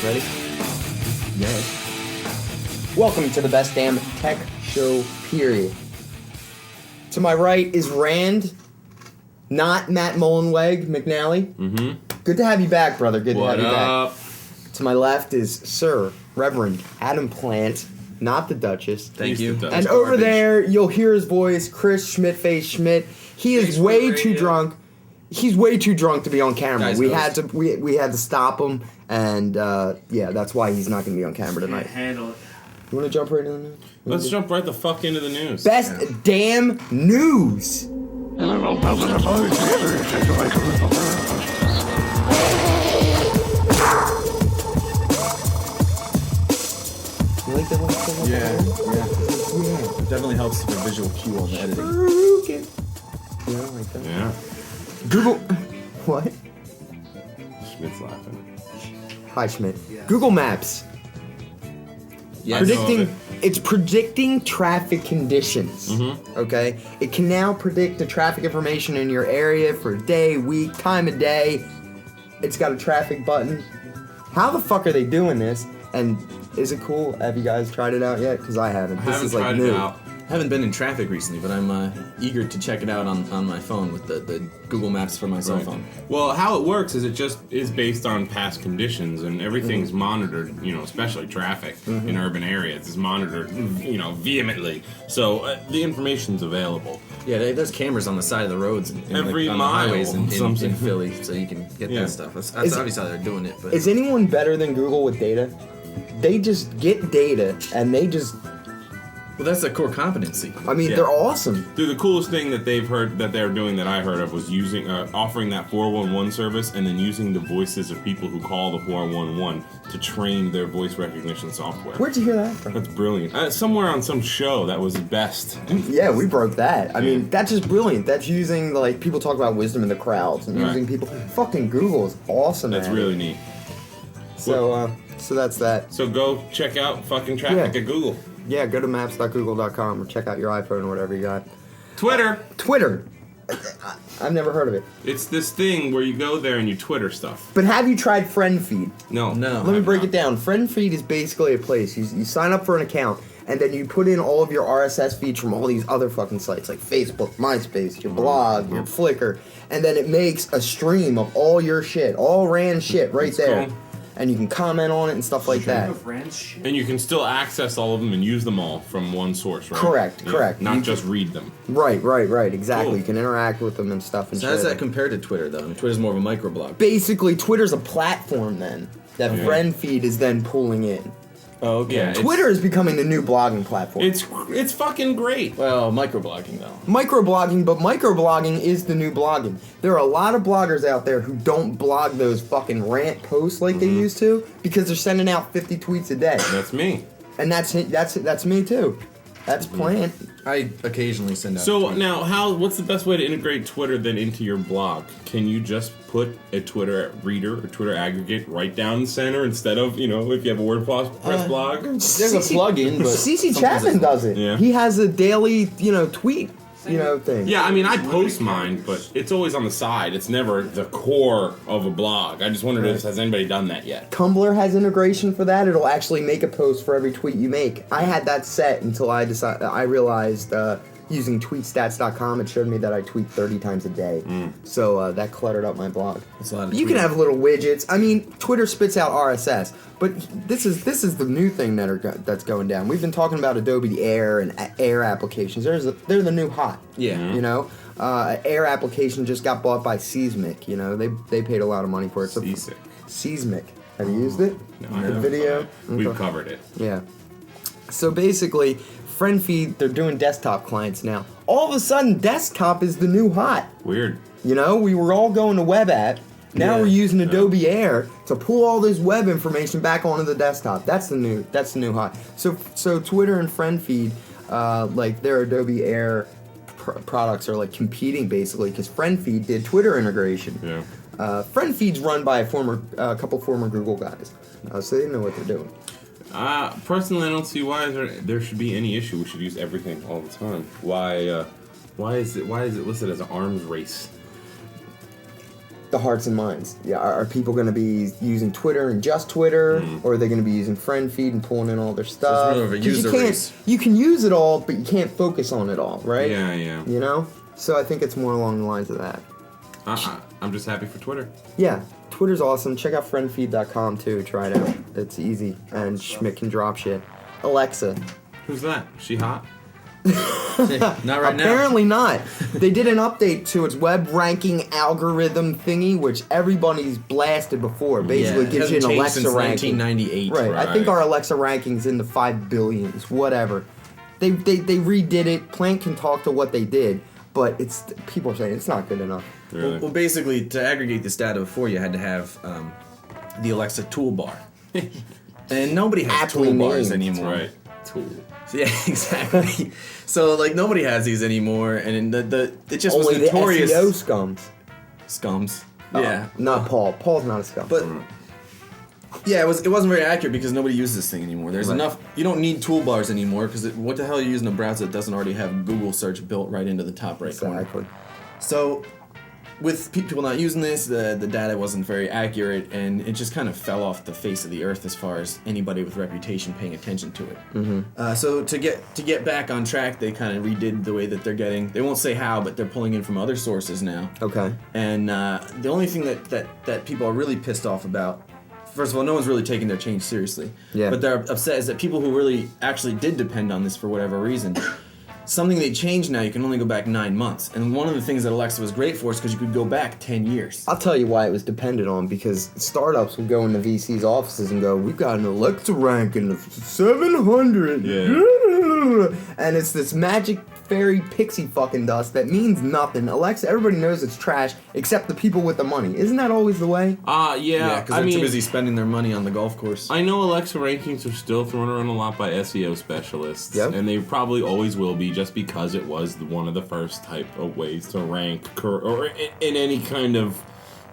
Ready? Yes. Welcome to the best damn tech show, period. To my right is Rand, not Matt Mullenweg McNally. Mm-hmm. Good to have you back, brother. Good to have you What up? back. To my left is Sir Reverend Adam Plant, not the Duchess. Thank you. And over there, you'll hear his voice, Chris Schmidt-Face Schmidt. He is way too drunk. He's way too drunk to be on camera. Guys, we goes. had to stop him, and yeah, that's why he's not going to be on camera tonight. Handle it. You want to jump right in the news? Let's jump right the fuck into the news. Best damn news. You like that one? Yeah. It definitely helps with the visual cue on the editing. You don't like that? Yeah. Google. What? Schmidt's laughing. Hi, Schmidt. Google Maps. Yes. It's predicting traffic conditions. Mm-hmm. Okay? It can now predict the traffic information in your area for day, week, time of day. It's got a traffic button. How the fuck are they doing this? And is it cool? Have you guys tried it out yet? Because I haven't. This Haven't is like tried new. it out. I haven't been in traffic recently, but I'm eager to check it out on my phone with the Google Maps for my cell Right. phone. Well, how it works is it just is based on past conditions, and everything's monitored. You know, especially traffic in urban areas is monitored. You know, vehemently. So the information's available. Yeah, there's cameras on the side of the roads and Every on mile, the highways in something. Philly, so you can get Yeah. that stuff. That's Is- obviously how they're doing it. But Is anyone better than Google with data? They just get data and they just. well, that's a core competency. I mean, Yeah. they're awesome. Dude, the coolest thing that they've heard that they're doing that I heard of was using offering that 411 service and then using the voices of people who call the 411 to train their voice recognition software. Where'd you hear that from? That's brilliant. Somewhere on some show that was the best. Yeah, we broke that. I mean, that's just brilliant. That's using, like, people talk about wisdom in the crowds and Right. using people. Fucking Google is awesome. That's at it. really neat. So that's that. So go check out fucking traffic Yeah. at Google. Yeah, go to maps.google.com or check out your iPhone or whatever you got. Twitter. Twitter. I've never heard of it. It's this thing where you go there and you Twitter stuff. But have you tried FriendFeed? No. No. Let me break it down. FriendFeed is basically a place. You sign up for an account, and then you put in all of your RSS feeds from all these other fucking sites, like Facebook, MySpace, your blog, your Flickr, and then it makes a stream of all your shit, all Rand shit right That's there. cool. And you can comment on it and stuff like that. And you can still access all of them and use them all from one source, right? Correct, correct. Not You just read them. Right, exactly. Cool. You can interact with them and stuff and So how does share that them. compare to Twitter, though? I mean, Twitter's more of a microblog. Basically, Twitter's a platform then that Okay. FriendFeed is then pulling in. Oh, okay. Yeah, Twitter is becoming the new blogging platform. It's fucking great. Well, microblogging, though. Microblogging, but microblogging is the new blogging. There are a lot of bloggers out there who don't blog those fucking rant posts like they used to because they're sending out 50 tweets a day. That's me. And that's me too. That's Plant. I occasionally send out So tweets. now, what's the best way to integrate Twitter then into your blog? Can you just put a Twitter reader or Twitter aggregate right down the center instead of, you know, if you have a WordPress blog? There's a plugin, but CC sometimes Chapman it's- does it. Yeah. He has a daily, tweet, thing. Yeah, I mean, I post mine, but it's always on the side. It's never the core of a blog. I just wondered if has anybody done that yet? Tumblr has integration for that. It'll actually make a post for every tweet you make. I had that set until I realized using tweetstats.com, it showed me that I tweet 30 times a day. So that cluttered up my blog. That's a lot of You can tweeting. have little widgets. I mean, Twitter spits out RSS, but this is the new thing that's going down. We've been talking about Adobe Air and Air applications. They're the new hot. Yeah. You know, Air application just got bought by Seismic. You know, they paid a lot of money for it. So Seasick. Seismic. Have you used it? No, The I haven't. video. We've Okay. covered it. Yeah. So basically, FriendFeed, they're doing desktop clients now. All of a sudden, desktop is the new hot. Weird. You know, we were all going to web app. Now Yeah. we're using Adobe Air to pull all this web information back onto the desktop. That's the new hot. So Twitter and FriendFeed, like their Adobe Air products are like competing basically because FriendFeed did Twitter integration. Yeah. FriendFeed's run by a couple former Google guys, so they know what they're doing. Personally, I don't see why there should be any issue. We should use everything all the time. Why is it listed as an arms race? the hearts and minds. Yeah, are people going to be using Twitter and just Twitter, or are they going to be using friend feed and pulling in all their stuff? more of a 'Cause user you can't, race. You can use it all, but you can't focus on it all, right? Yeah. You know? So I think it's more along the lines of that. I'm just happy for Twitter. Yeah, Twitter's awesome. Check out friendfeed.com too. Try it out. It's easy, and Schmidt can drop shit. Alexa. Who's that? She hot? Not right now. Apparently not. They did an update to its web ranking algorithm thingy, which everybody's blasted before. Basically it gives you hasn't an changed Alexa since ranking. 1998. Right. I think Right. our Alexa ranking's in the 5 billions, whatever. They redid it. Plant can talk to what they did, but it's people are saying it's not good enough. Really? Well, basically, to aggregate this data before, you had to have the Alexa toolbar. And nobody has Aptly toolbars named. anymore. Right. Tool. Yeah, exactly. So, like, nobody has these anymore, and it just Only was notorious. the SEO scums. Scums. Oh, Yeah. not Paul. Paul's not a scum. But yeah, it wasn't very accurate because nobody uses this thing anymore. There's Right. enough. You don't need toolbars anymore because what the hell are you using a browser that doesn't already have Google search built right into the top right corner? Exactly. So, with people not using this, the data wasn't very accurate, and it just kind of fell off the face of the earth as far as anybody with reputation paying attention to it. Mm-hmm. So to get back on track, they kind of redid the way that they're getting. They won't say how, but they're pulling in from other sources now. Okay. And the only thing that people are really pissed off about, first of all, no one's really taking their change seriously. Yeah. But they're upset is that people who really actually did depend on this for whatever reason, something they changed now, you can only go back 9 months. And one of the things that Alexa was great for is because you could go back 10 years. I'll tell you why it was dependent on, because startups will go into VC's offices and go, we've got an Alexa ranking of 700. Yeah. And it's this magic fairy pixie fucking dust that means nothing. Alexa, everybody knows it's trash except the people with the money. Isn't that always the way? Yeah. Yeah, because I they're mean, too busy spending their money on the golf course. I know Alexa rankings are still thrown around a lot by SEO specialists, Yep. and they probably always will be, just because it was one of the first type of ways to rank, or in any kind of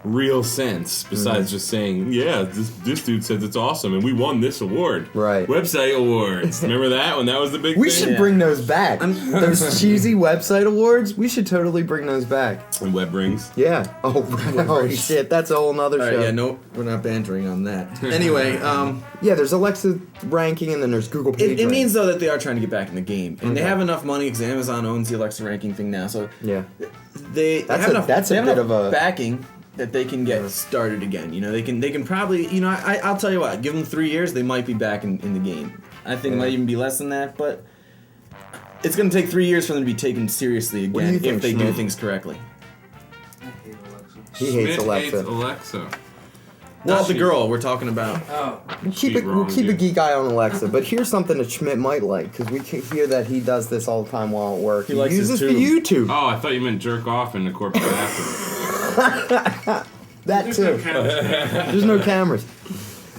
real sense, besides just saying, yeah, this dude says it's awesome, and we won this award. Right. Website awards. Remember that when that was the big We thing? should bring those back. Those cheesy website awards, we should totally bring those back. And web rings. Yeah. Oh shit, that's a whole nother All show. right, yeah, no, we're not bantering on that. Anyway, Yeah, there's Alexa ranking and then there's Google page it rank. means though that they are trying to get back in the game, and they have enough money because Amazon owns the Alexa ranking thing now. So Yeah. they That's have a- enough, that's a they have bit enough of a- backing that they can get started again. You know, they can probably, you know, I'll tell you what, give them 3 years, they might be back in the game. I think it might even be less than that, but it's going to take 3 years for them to be taken seriously What do you again think, if they do Schmidt? things correctly. I hate Alexa. He hates Schmidt Alexa. hates Alexa. Well, the she- girl we're talking about. Oh, We'll She's keep wrong, a dude. geek eye on Alexa, but here's something that Schmidt might like, because we can hear that he does this all the time while at work. He likes his uses the tube. YouTube. Oh, I thought you meant jerk off in the corporate bathroom. That too. There's no cameras.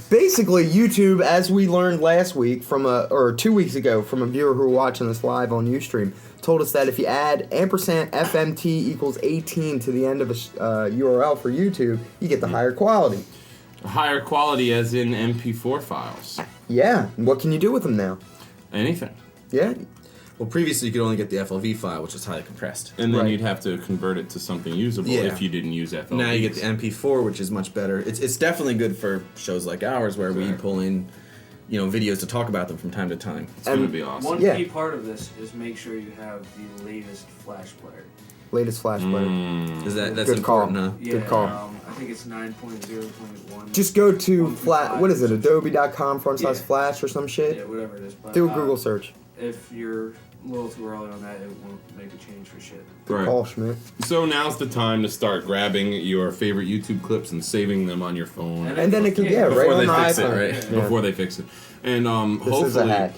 Basically, YouTube, as we learned last week or 2 weeks ago from a viewer who were watching this live on Ustream, told us that if you add ampersand FMT equals 18 to the end of a URL for YouTube, you get the higher quality. Higher quality as in MP4 files. Yeah. What can you do with them now? Anything. Yeah. Well, previously you could only get the FLV file, which is highly compressed. And then Right. you'd have to convert it to something usable Yeah. if you didn't use FLVs. Now you get the MP4, which is much better. It's definitely good for shows like ours where we pull in, you know, videos to talk about them from time to time. It's gonna and be awesome. one Yeah. key part of this is make sure you have the latest Flash player. Latest Flash player. Is that's Good call. important, huh? Yeah, Good call. I think it's 9.0.1. Just go to 1.5. what is it, adobe.com/flash Yeah. or some shit? Yeah, whatever it is. But, Do a Google search. If you're a little too early on that, it won't make a change for shit. Right. Call Schmidt. So now's the time to start grabbing your favorite YouTube clips and saving them on your phone And then it can, yeah, right Before on they the fix it, iPhone. right? Yeah. before they fix it. And hopefully, This is a hack.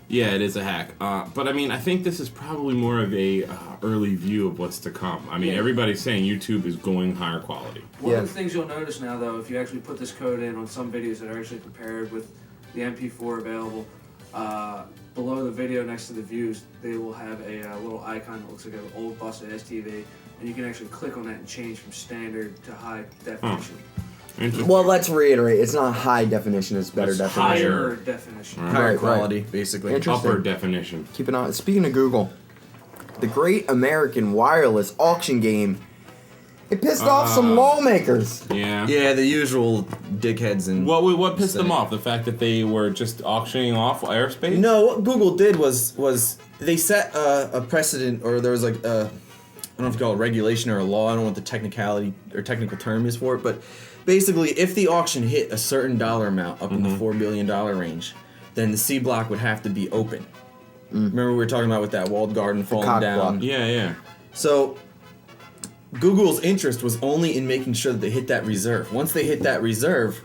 Yeah, it is a hack. But I mean, I think this is probably more of a early view of what's to come. I mean, Yeah. everybody's saying YouTube is going higher quality. One Yeah. of the things you'll notice now, though, if you actually put this code in on some videos that are actually prepared with the MP4 available, below the video next to the views, they will have a little icon that looks like an old busted STV, and you can actually click on that and change from standard to high definition. Interesting. Well, let's reiterate. It's not high definition. It's better It's definition. higher. Higher definition. Right. Higher Right, quality, basically. Interesting. Upper definition. Keep an eye. Speaking of Google, the Great American Wireless Auction Game It pissed off some lawmakers. Yeah. Yeah, the usual dickheads and. What pissed them Senate. off? The fact that they were just auctioning off airspace? No, what Google did was they set a precedent, or there was like a, I don't know if you call it regulation or a law. I don't know what the technicality or technical term is for it, but basically, if the auction hit a certain dollar amount up in the $4 billion range, then the C block would have to be open. Remember we were talking about with that walled garden falling cock down. block. Yeah. So Google's interest was only in making sure that they hit that reserve. Once they hit that reserve,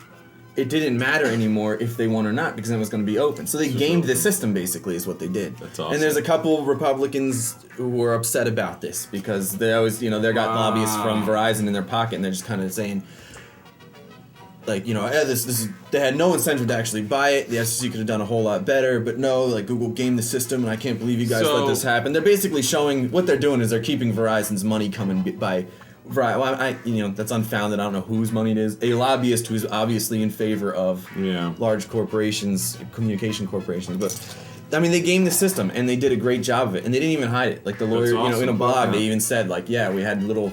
it didn't matter anymore if they won or not because then it was going to be open. So they gamed the system basically is what they did. That's awesome. And there's a couple Republicans who were upset about this because they always, they got lobbyists from Verizon in their pocket and they're just kind of saying, like, this is, they had no incentive to actually buy it. The FCC could have done a whole lot better, but no, like Google gamed the system, and I can't believe you guys let this happen. They're basically showing what they're doing is they're keeping Verizon's money coming by. Well, that's unfounded. I don't know whose money it is. A lobbyist who's obviously in favor of large corporations, communication corporations, but. I mean, they gamed the system, and they did a great job of it, and they didn't even hide it. Like the lawyer, awesome. in a blog, they even said, like, yeah, we had little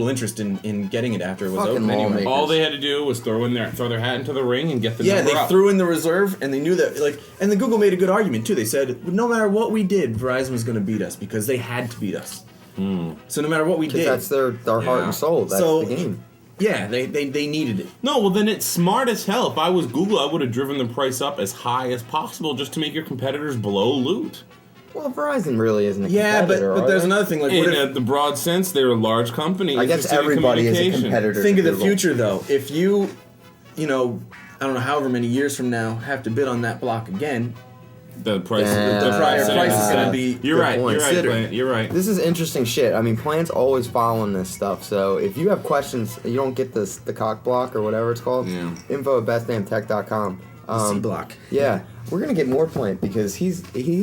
interest in getting it after it was Fucking open anyway. lawmakers. All they had to do was throw their hat into the ring and get the Yeah, number they up. threw in the reserve, and they knew that, like, and then Google made a good argument too. They said, no matter what we did, Verizon was going to beat us because they had to beat us. So no matter what we did, That's their heart and soul. That's So- the game. yeah, they needed it. No, well then it's smart as hell. If I was Google, I would have driven the price up as high as possible just to make your competitors blow loot. Well, Verizon really isn't a Yeah, competitor. but are there's they? another thing. Like, In what if, the broad sense, they're a large company. I guess interested in everybody is a communication. competitor. think to of the Google. future though. If you, I don't know, however many years from now, have to bid on that block again, The price, Yeah. the price is going to be. You're Good right. point. You're right. Consider. Clint, you're right. This is interesting shit. I mean, Plant's always following this stuff. So if you have questions, you don't get the cock block or whatever it's called. Yeah. Info@bestdamntech.com. C block. Yeah, we're gonna get more Plant because he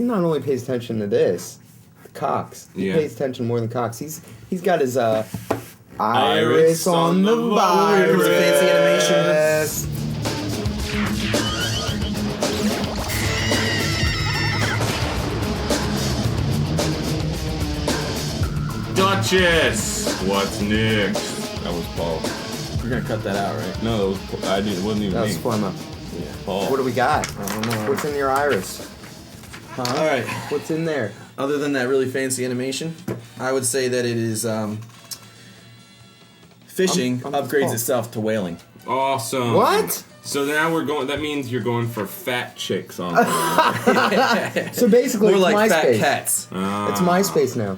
not only pays attention to this, the cocks. He Yeah. pays attention more than Cox. He's got his iris on the virus. Here's a fancy animation. Duchess, what's next? That was Paul. We're gonna cut that out, right? No, that was I didn't. It wasn't even That was me. Flemma. Paul. What do we got? I don't know. What's in your iris? All right. What's in there? Other than that really fancy animation, I would say that it is fishing I'm upgrades Paul. itself to whaling. Awesome. What? So now we're going. That means you're going for fat chicks on. So basically, More it's like fat MySpace. cats. It's MySpace now.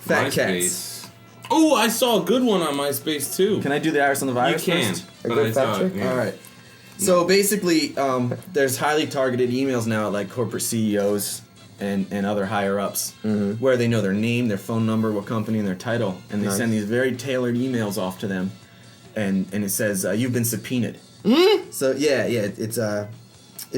Fat cats. MySpace. Oh, I saw a good one on MySpace too. Can I do the iris on the You virus can. first? A but good I fat saw it, chick? yeah. All right. So basically, there's highly targeted emails now at like corporate CEOs and other higher ups where they know their name, their phone number, what company, and their title, and they Nice. send these very tailored emails off to them, and it says you've been subpoenaed. So it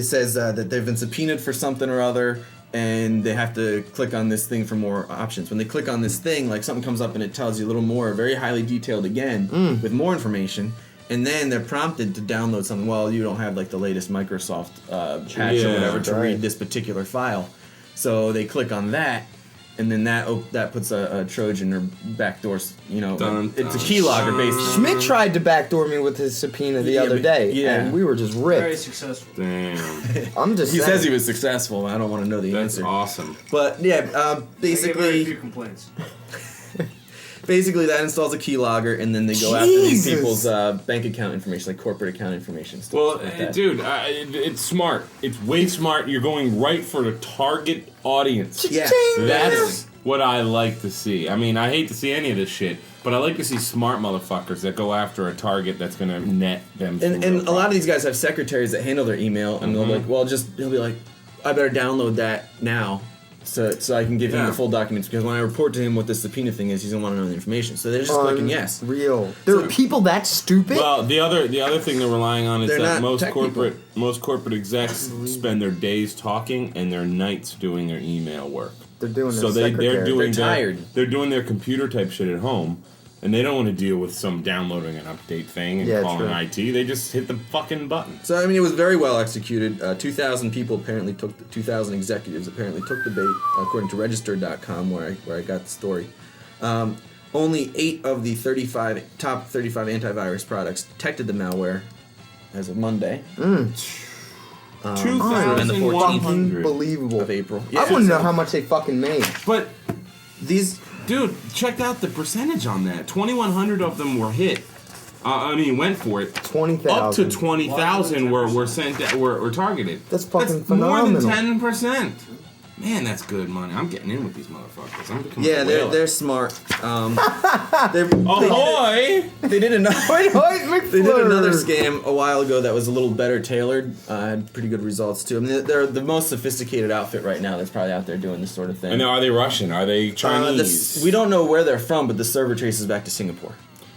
says that they've been subpoenaed for something or other, and they have to click on this thing for more options. When they click on this thing, like something comes up and it tells you a little more, very highly detailed again, with more information. And then they're prompted to download something. Well, you don't have like the latest Microsoft patch or Yeah, whatever to right. read this particular file. So they click on that, and then that puts a Trojan or backdoor. Dun, It's a dun, keylogger dun. basically. Schmidt tried to backdoor me with his subpoena the Yeah, other but- day, yeah. and we were just Very ripped. successful. Damn. I'm just He saying. says he was successful. I don't want to know the That's answer. awesome. But yeah, I get very basically. few complaints. Basically, that installs a keylogger, and then they go after these Jesus. people's bank account information, like corporate account information. Stuff Well, like that. dude, it's smart. It's way smart. You're going right for the target audience. Yeah. That's what I like to see. I mean, I hate to see any of this shit, but I like to see smart motherfuckers that go after a target that's gonna net them. And some real a lot of these guys have secretaries that handle their email, and they'll be like, well, he'll be like, I better download that now, so I can give him Yeah. the full documents, because when I report to him what the subpoena thing is, he's gonna want to know the information. So they're just clicking yes. Real. There are people that stupid. Well, the other thing they're relying on is They're that not tech most corporate execs spend their days talking and their nights doing their email work. They're doing So their they're secretary. doing They're tired. They're doing their computer type shit at home, and they don't want to deal with some downloading an update thing and Yeah, calling true. IT. They just hit the fucking button. So I mean, it was very well executed. 2,000 people apparently 2,000 executives apparently took the bait, according to Register.com, where I got the story. only 8 of the top 35 antivirus products detected the malware as of Monday. 2,100. Unbelievable. Of April. I want to know how much they fucking made. But dude, check out the percentage on that. 2,100 of them were hit. Went for it. 20,000. Up to 20,000 were targeted. That's fucking more than phenomenal. 10%. Man, that's good money. I'm getting in with these motherfuckers. I'm becoming Yeah, a whaler. they're smart. Ahoy! They did another. Wait, They did another scam a while ago that was a little better tailored. Had pretty good results too. I mean, they're the most sophisticated outfit right now that's probably out there doing this sort of thing. And now, are they Russian? Are they Chinese? We don't know where they're from, but the server traces back to Singapore.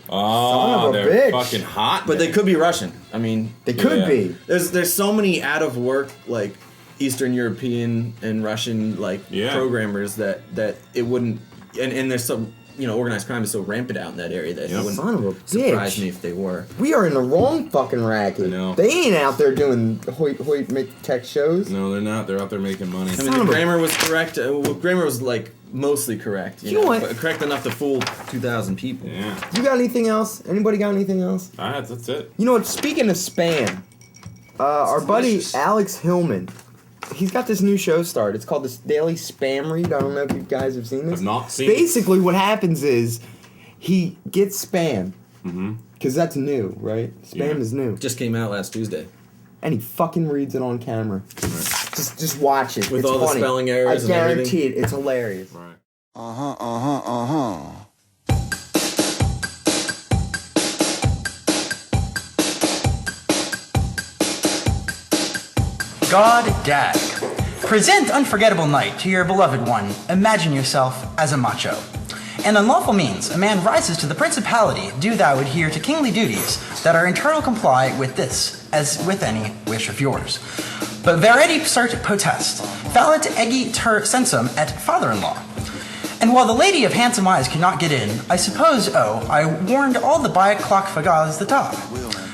Oh, Son of a they're bitch. fucking hot. But they could be Russian. I mean, They could Yeah. be. there's so many out of work like Eastern European and Russian programmers that it wouldn't. And there's some organized crime is so rampant out in that area that it Yep. wouldn't Son of a surprise bitch. me if they were. We are in the wrong fucking racket. I know. They ain't out there doing Hoyt make tech shows. No, they're not. They're out there making money. I mean, Son the of a- grammar was correct. Grammar was like mostly correct. You know what? But correct enough to fool 2,000 people. Yeah, You got anything else? Anybody got anything else? that's it. You know what? Speaking of spam, our buddy delicious. Alex Hillman, he's got this new show started. It's called the Daily Spam Read. I don't know if you guys have seen this. I've not seen it. Basically, what happens is he gets spam. Mm-hmm. Because that's new, right? Spam Yeah. is new. Just came out last Tuesday. And he fucking reads it on camera. Just watch it. With it's all the funny. spelling errors I and everything? guarantee it. It's hilarious. Right. God Dag. Present Unforgettable Night to your beloved one. Imagine yourself as a macho. In unlawful means, a man rises to the principality, do thou adhere to kingly duties that are internal comply with this, as with any wish of yours. But veredi cert potest, fallit egi ter sensum et father-in-law. And while the lady of handsome eyes could not get in, I suppose, I warned all the Bayek clock fagas the top.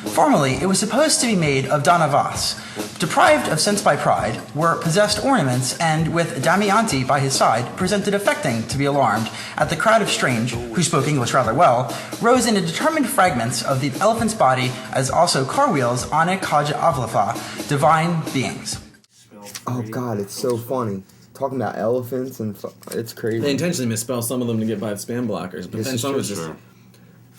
Formerly, it was supposed to be made of Danavas. Deprived of sense by pride, were possessed ornaments, and with Damianti by his side, presented affecting to be alarmed at the crowd of strange, who spoke English rather well, rose into determined fragments of the elephant's body, as also car wheels on a Kaja Avlafa, divine beings. Oh god, it's so funny. Talking about elephants and it's crazy. They intentionally misspell some of them to get by the spam blockers, but This then is some true. was just. Sure.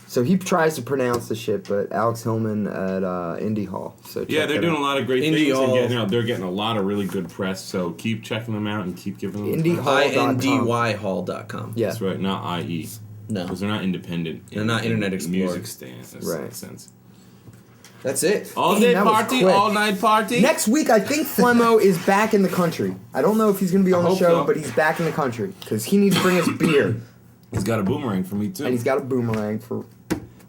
So he tries to pronounce the shit, but Alex Hillman at Indie Hall. So Yeah, check they're it doing out. a lot of great Indie things. And Hall. they're getting a lot of really good press. So keep checking them out and keep giving them. Indie time. Hall. INDYHall.com. Yeah. That's right, not IE. No. Because they're not independent. They're not Internet Explorer. Music stands. That Right. makes sense. That's it. All Dang, day that was party, quick. all night party. Next week, I think Flemo is back in the country. I don't know if he's going to be on the hope show, so. but he's back in the country because he needs to bring us beer, He's got a boomerang for me too. and he's got a boomerang for.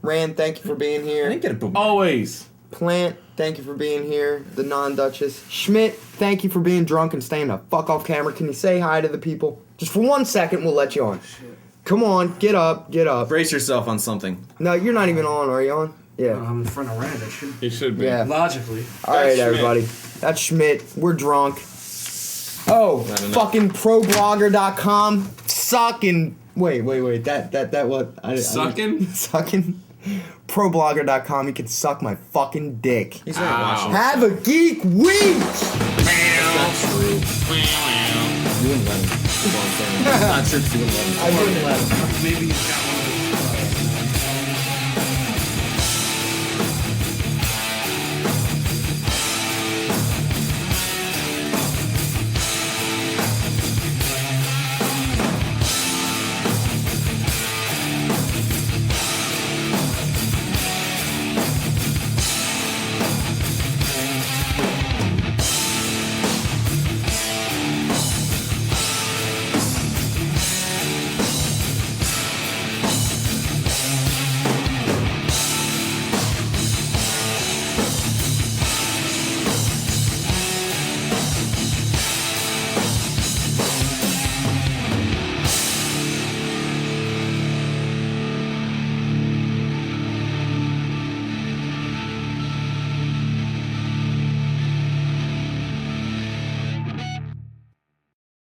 Rand, thank you for being I here. didn't get a boom. Always. Plant, thank you for being here. The non-Duchess. Schmidt, thank you for being drunk and staying the fuck off camera. Can you say hi to the people? Just for 1 second, we'll let you on. Come on, get up, get up. Brace yourself on something. No, you're not even on, are you on? Yeah. I'm in front of Rand. I should He should be. Yeah. logically. All right, Schmidt. everybody. That's Schmidt. We're drunk. Oh, I don't know. fucking problogger.com. Sucking. Wait. That what? Sucking? Sucking. Problogger.com. You can suck my fucking dick. He's not watching. Have a geek week. That's true. You wouldn't let him. That's what I'm saying. It's not true 'cause you wouldn't let him. I wouldn't let him. Maybe he's got one